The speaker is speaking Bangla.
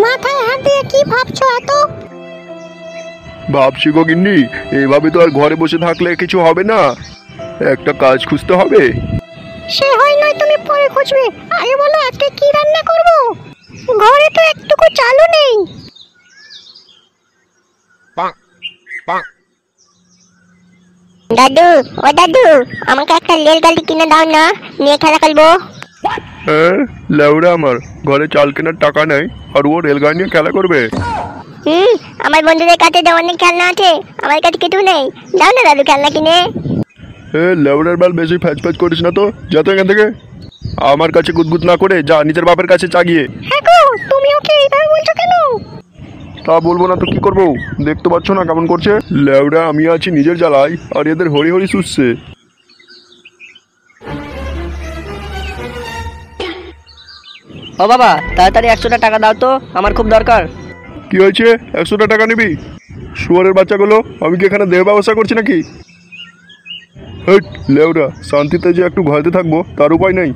মাথায় হাত দিয়ে কি ভাবছো এত? ভাবছি গো গিন্নি, এইভাবে তো আর ঘরে বসে থাকলে কিছু হবে না, একটা কাজ খুঁজতে হবে। সে হয় নয় তুমি পরে খুঁজবে, আগে বলো আজকে কি রান্না করব। ঘরে তো একটুকু চালও নেই। দাদু, ও দাদু, আমাকে একটা রেলগাড়ি কিনে দাও না, নিয়ে খেলা খেলবো। হ্যাঁ, লেউড়া আমার ঘরে চাল কেনার টাকা নেই আর ও রেলগাড়ি নিয়ে খেলা করবে? আমার বন্ধুদের কাছে তো অনেক খেলনা আছে, আমার কাছে কিছু নেই। দাও না দাদু খেলনা কিনে। লেউড়ার বাল বেশি ফ্যাচ ফ্যাচ করিস না তো, যা তো এখান থেকে। আমার কাছে গুদগুদ না করে যা নিজের বাপের কাছে চাগিয়ে। হ্যাঁ গো, তুমি ওকে এইভাবে বলছো কেন? তা বলবো না তো কি করবো, দেখতে পাচ্ছ না কেমন করছে। লেউড়া আমি আছি নিজের জ্বালাই আর এদের হরি হরি শুচ্ছে। ও বাবা, তাড়াতাড়ি 100টা টাকা দাও তো, আমার খুব দরকার। কি হয়েছে, 100টা টাকা নিবি? শুয়ারের বাচ্চাগুলো, আমি কি এখানে দেহ ব্যবস্থা করছি নাকি? হেট লেউড়া, শান্তিতে যে একটু ঘরেতে থাকবো তার উপায় নেই।